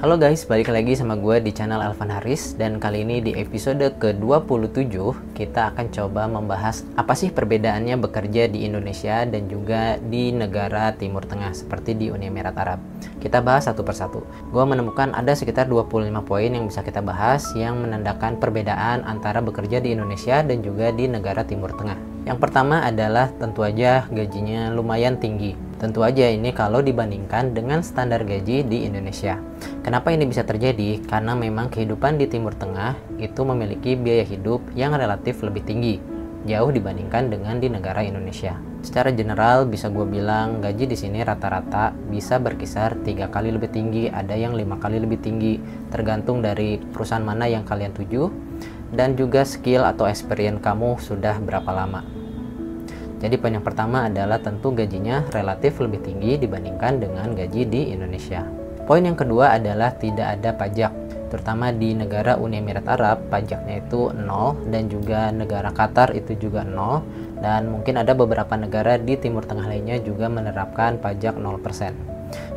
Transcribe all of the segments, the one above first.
Halo guys, balik lagi sama gue di channel Elvan Haris. Dan kali ini di episode ke-27 kita akan coba membahas apa sih perbedaannya bekerja di Indonesia dan juga di negara Timur Tengah seperti di Uni Emirat Arab. Kita bahas satu persatu. Gue menemukan ada sekitar 25 poin yang bisa kita bahas yang menandakan perbedaan antara bekerja di Indonesia dan juga di negara Timur Tengah. Yang pertama adalah tentu aja gajinya lumayan tinggi. Tentu aja ini kalau dibandingkan dengan standar gaji di Indonesia. Kenapa ini bisa terjadi? Karena memang kehidupan di Timur Tengah itu memiliki biaya hidup yang relatif lebih tinggi, jauh dibandingkan dengan di negara Indonesia. Secara general bisa gue bilang gaji di sini rata-rata bisa berkisar 3 kali lebih tinggi, ada yang 5 kali lebih tinggi, tergantung dari perusahaan mana yang kalian tuju dan juga skill atau experience kamu sudah berapa lama. Jadi poin yang pertama adalah tentu gajinya relatif lebih tinggi dibandingkan dengan gaji di Indonesia. Poin yang kedua adalah tidak ada pajak, terutama di negara Uni Emirat Arab pajaknya itu 0 dan juga negara Qatar itu juga 0 dan mungkin ada beberapa negara di Timur Tengah lainnya juga menerapkan pajak 0%.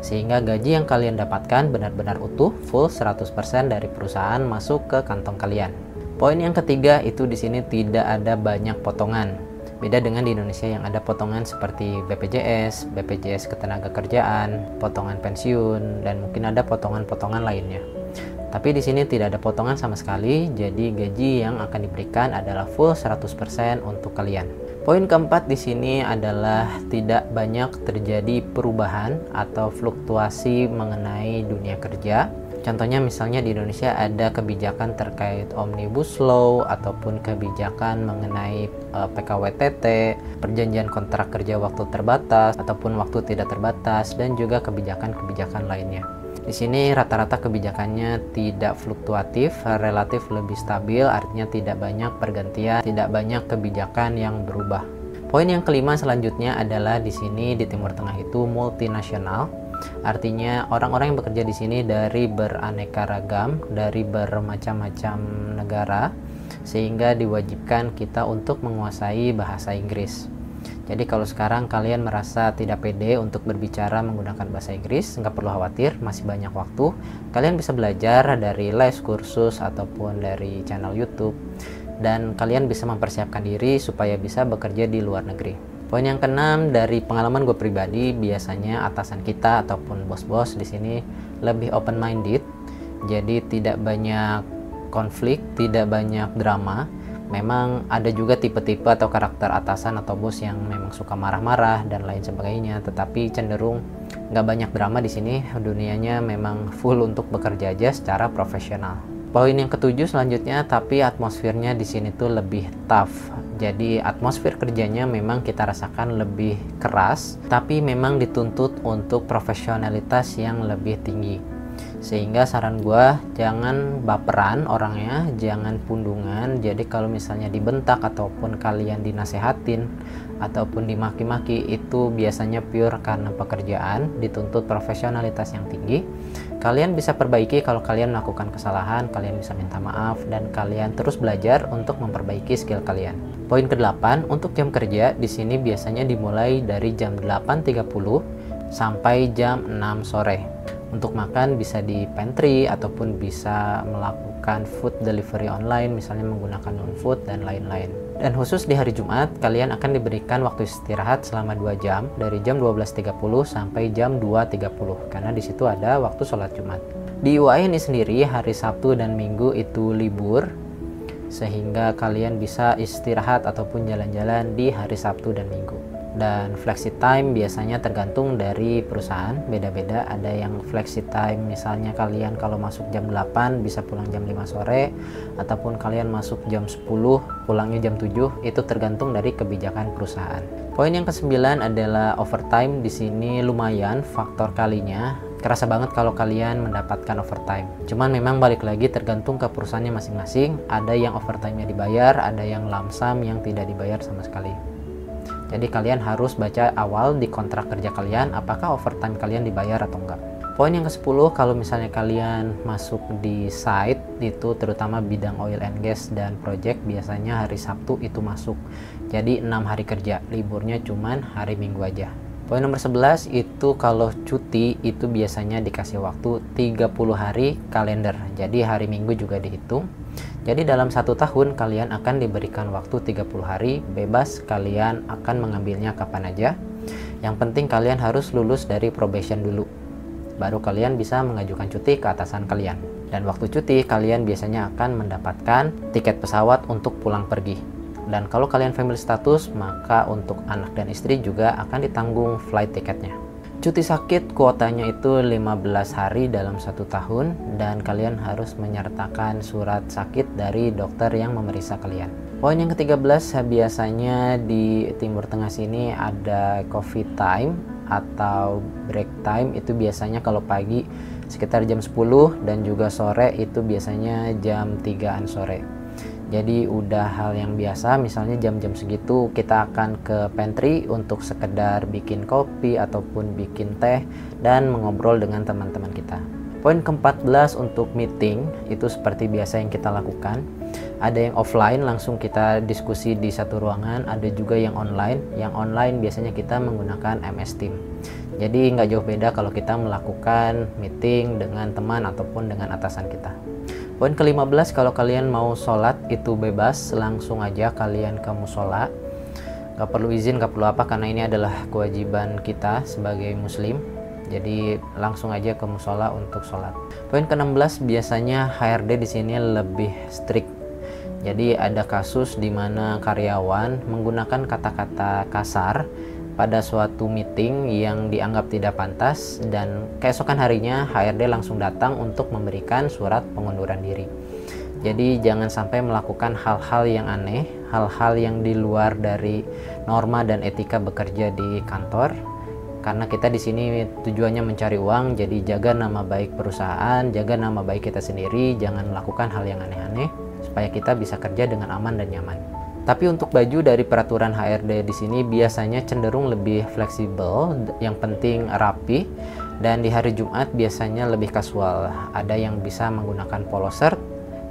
Sehingga gaji yang kalian dapatkan benar-benar utuh, full 100% dari perusahaan masuk ke kantong kalian. Poin yang ketiga itu di sini tidak ada banyak potongan. Beda dengan di Indonesia yang ada potongan seperti BPJS, BPJS Ketenagakerjaan, potongan pensiun, dan mungkin ada potongan-potongan lainnya. Tapi di sini tidak ada potongan sama sekali, jadi gaji yang akan diberikan adalah full 100% untuk kalian. Poin keempat di sini adalah tidak banyak terjadi perubahan atau fluktuasi mengenai dunia kerja. Contohnya misalnya di Indonesia ada kebijakan terkait Omnibus Law ataupun kebijakan mengenai PKWTT, perjanjian kontrak kerja waktu terbatas ataupun waktu tidak terbatas, dan juga kebijakan-kebijakan lainnya. Di sini rata-rata kebijakannya tidak fluktuatif, relatif lebih stabil, artinya tidak banyak pergantian, tidak banyak kebijakan yang berubah. Poin yang kelima selanjutnya adalah di sini di Timur Tengah itu multinasional. Artinya orang-orang yang bekerja di sini dari beraneka ragam, dari bermacam-macam negara, sehingga diwajibkan kita untuk menguasai bahasa Inggris. Jadi kalau sekarang kalian merasa tidak pede untuk berbicara menggunakan bahasa Inggris, nggak perlu khawatir, masih banyak waktu. Kalian bisa belajar dari les, kursus, ataupun dari channel YouTube, dan kalian bisa mempersiapkan diri supaya bisa bekerja di luar negeri. Poin yang keenam, dari pengalaman gue pribadi, biasanya atasan kita ataupun bos-bos di sini lebih open minded, jadi tidak banyak konflik, tidak banyak drama. Memang ada juga tipe-tipe atau karakter atasan atau bos yang memang suka marah-marah dan lain sebagainya, tetapi cenderung nggak banyak drama di sini. Dunianya memang full untuk bekerja aja secara profesional. Poin yang ketujuh selanjutnya, tapi atmosfernya di sini tuh lebih tough. Jadi atmosfer kerjanya memang kita rasakan lebih keras, tapi memang dituntut untuk profesionalitas yang lebih tinggi. Sehingga saran gue, jangan baperan orangnya, jangan pundungan. Jadi kalau misalnya dibentak ataupun kalian dinasehatin ataupun dimaki-maki, itu biasanya pure karena pekerjaan, dituntut profesionalitas yang tinggi. Kalian bisa perbaiki kalau kalian melakukan kesalahan, kalian bisa minta maaf, dan kalian terus belajar untuk memperbaiki skill kalian. Poin ke-8, untuk jam kerja di sini biasanya dimulai dari jam 8.30 sampai jam 6 sore. Untuk makan bisa di pantry ataupun bisa melakukan food delivery online, misalnya menggunakan non-food dan lain-lain. Dan khusus di hari Jumat, kalian akan diberikan waktu istirahat selama 2 jam dari jam 12.30 sampai jam 2.30 karena di situ ada waktu sholat Jumat. Di UAE ini sendiri hari Sabtu dan Minggu itu libur, sehingga kalian bisa istirahat ataupun jalan-jalan di hari Sabtu dan Minggu. Dan flexi time biasanya tergantung dari perusahaan, beda-beda. Ada yang flexi time misalnya kalian kalau masuk jam 8 bisa pulang jam 5 sore, ataupun kalian masuk jam 10 pulangnya jam 7, itu tergantung dari kebijakan perusahaan. Poin yang ke-9 adalah overtime. Di sini lumayan faktor kalinya, kerasa banget kalau kalian mendapatkan overtime. Cuman memang balik lagi tergantung ke perusahaannya masing-masing. Ada yang overtime-nya dibayar, ada yang lump sum yang tidak dibayar sama sekali. Jadi kalian harus baca awal di kontrak kerja kalian apakah overtime kalian dibayar atau enggak. Poin yang ke-10, kalau misalnya kalian masuk di site itu terutama bidang oil and gas dan project, biasanya hari Sabtu itu masuk. Jadi 6 hari kerja, liburnya cuman hari Minggu aja. Poin nomor 11 itu kalau cuti itu biasanya dikasih waktu 30 hari kalender. Jadi hari Minggu juga dihitung. Jadi dalam 1 tahun kalian akan diberikan waktu 30 hari bebas, kalian akan mengambilnya kapan aja. Yang penting kalian harus lulus dari probation dulu. Baru kalian bisa mengajukan cuti ke atasan kalian. Dan waktu cuti kalian biasanya akan mendapatkan tiket pesawat untuk pulang pergi. Dan kalau kalian family status, maka untuk anak dan istri juga akan ditanggung flight tiketnya. Cuti sakit kuotanya itu 15 hari dalam 1 tahun, dan kalian harus menyertakan surat sakit dari dokter yang memeriksa kalian. Poin yang ke-13, biasanya di Timur Tengah sini ada coffee time atau break time. Itu biasanya kalau pagi sekitar jam 10 dan juga sore itu biasanya jam 3-an sore. Jadi udah hal yang biasa, misalnya jam-jam segitu kita akan ke pantry untuk sekedar bikin kopi ataupun bikin teh dan mengobrol dengan teman-teman kita. Poin ke-14 untuk meeting itu seperti biasa yang kita lakukan. Ada yang offline, langsung kita diskusi di satu ruangan, ada juga yang online. Yang online biasanya kita menggunakan MS Team. Jadi nggak jauh beda kalau kita melakukan meeting dengan teman ataupun dengan atasan kita. Poin ke-15, kalau kalian mau sholat itu bebas, langsung aja kalian ke musola. Gak perlu izin, gak perlu apa, karena ini adalah kewajiban kita sebagai muslim. Jadi langsung aja ke musola untuk sholat. Poin ke-16, biasanya HRD di sini lebih strict. Jadi ada kasus di mana karyawan menggunakan kata-kata kasar pada suatu meeting yang dianggap tidak pantas, dan keesokan harinya HRD langsung datang untuk memberikan surat pengunduran diri. Jadi jangan sampai melakukan hal-hal yang aneh, hal-hal yang di luar dari norma dan etika bekerja di kantor. Karena kita di sini tujuannya mencari uang, jadi jaga nama baik perusahaan, jaga nama baik kita sendiri, jangan melakukan hal yang aneh-aneh supaya kita bisa kerja dengan aman dan nyaman. Tapi untuk baju dari peraturan HRD di sini biasanya cenderung lebih fleksibel, yang penting rapi, dan di hari Jumat biasanya lebih kasual. Ada yang bisa menggunakan polo shirt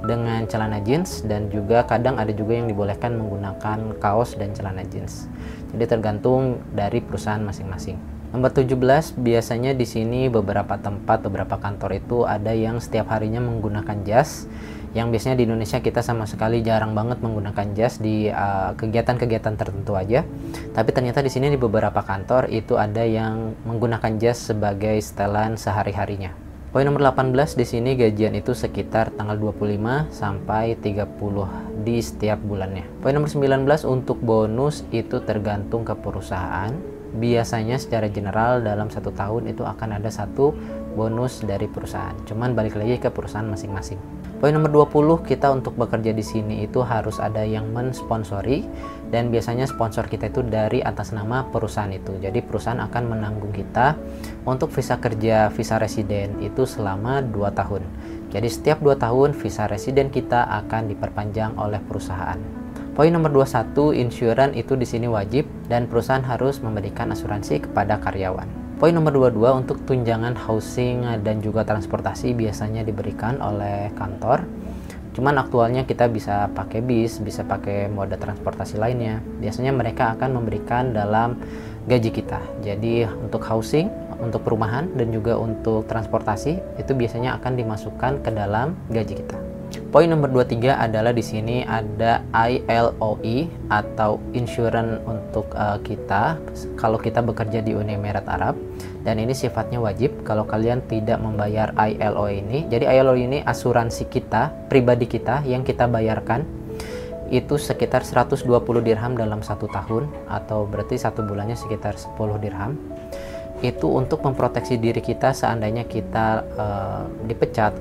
dengan celana jeans, dan juga kadang ada juga yang dibolehkan menggunakan kaos dan celana jeans. Jadi tergantung dari perusahaan masing-masing. Nomor 17, biasanya di sini beberapa tempat, beberapa kantor itu ada yang setiap harinya menggunakan jas, yang biasanya di Indonesia kita sama sekali jarang banget menggunakan jas di kegiatan-kegiatan tertentu aja. Tapi ternyata di sini di beberapa kantor itu ada yang menggunakan jas sebagai setelan sehari-harinya. Poin nomor 18, di sini gajian itu sekitar tanggal 25 sampai 30 di setiap bulannya. Poin nomor 19, untuk bonus itu tergantung ke perusahaan. Biasanya secara general dalam 1 tahun itu akan ada 1 bonus dari perusahaan. Cuman balik lagi ke perusahaan masing-masing. Poin nomor 20, kita untuk bekerja di sini itu harus ada yang mensponsori, dan biasanya sponsor kita itu dari atas nama perusahaan itu. Jadi perusahaan akan menanggung kita untuk visa kerja, visa residen itu selama 2 tahun. Jadi setiap 2 tahun visa residen kita akan diperpanjang oleh perusahaan. Poin nomor 21, insurans itu di sini wajib dan perusahaan harus memberikan asuransi kepada karyawan. Poin nomor 22, untuk tunjangan housing dan juga transportasi biasanya diberikan oleh kantor. Cuman aktualnya kita bisa pakai bis, bisa pakai moda transportasi lainnya. Biasanya mereka akan memberikan dalam gaji kita. Jadi untuk housing, untuk perumahan dan juga untuk transportasi itu biasanya akan dimasukkan ke dalam gaji kita. Poin nomor 23 adalah di sini ada ILOE atau insurance untuk kita kalau kita bekerja di Uni Emirat Arab, dan ini sifatnya wajib kalau kalian tidak membayar ILOE ini. Jadi ILOE ini asuransi kita, pribadi kita yang kita bayarkan itu sekitar 120 dirham dalam 1 tahun, atau berarti 1 bulannya sekitar 10 dirham. Itu untuk memproteksi diri kita seandainya kita dipecat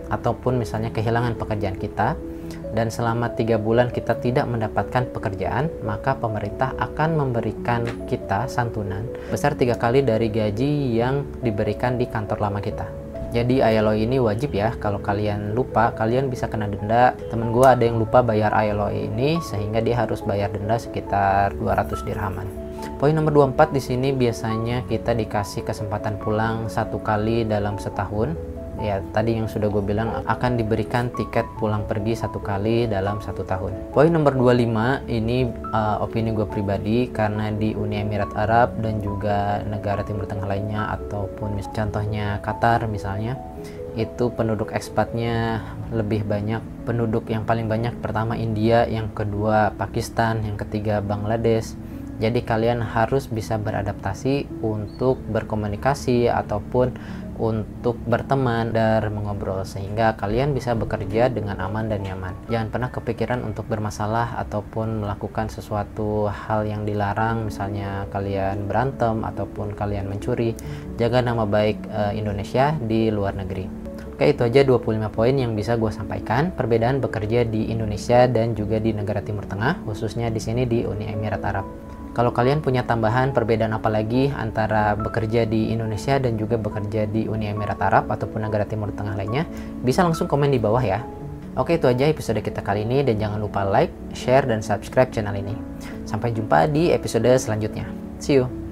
ataupun misalnya kehilangan pekerjaan kita, dan selama 3 bulan kita tidak mendapatkan pekerjaan, maka pemerintah akan memberikan kita santunan besar 3 kali dari gaji yang diberikan di kantor lama kita. Jadi ILOE ini wajib ya, kalau kalian lupa kalian bisa kena denda. Temen gue ada yang lupa bayar ILOE ini sehingga dia harus bayar denda sekitar 200 dirhaman. Poin nomor 24, di sini biasanya kita dikasih kesempatan pulang 1 kali dalam setahun. Ya tadi yang sudah gue bilang, akan diberikan tiket pulang pergi 1 kali dalam 1 tahun. Poin nomor 25 ini opini gue pribadi, karena di Uni Emirat Arab dan juga negara Timur Tengah lainnya, ataupun contohnya Qatar misalnya, itu penduduk ekspatnya lebih banyak. Penduduk yang paling banyak pertama India, yang kedua Pakistan, yang ketiga Bangladesh. Jadi kalian harus bisa beradaptasi untuk berkomunikasi ataupun untuk berteman dan mengobrol, sehingga kalian bisa bekerja dengan aman dan nyaman. Jangan pernah kepikiran untuk bermasalah ataupun melakukan sesuatu hal yang dilarang, misalnya kalian berantem ataupun kalian mencuri. Jaga nama baik Indonesia di luar negeri. Oke, itu aja 25 poin yang bisa gue sampaikan perbedaan bekerja di Indonesia dan juga di negara Timur Tengah, khususnya di sini di Uni Emirat Arab. Kalau kalian punya tambahan perbedaan apa lagi antara bekerja di Indonesia dan juga bekerja di Uni Emirat Arab ataupun negara Timur Tengah lainnya, bisa langsung komen di bawah ya. Oke, itu aja episode kita kali ini, dan jangan lupa like, share, dan subscribe channel ini. Sampai jumpa di episode selanjutnya. See you!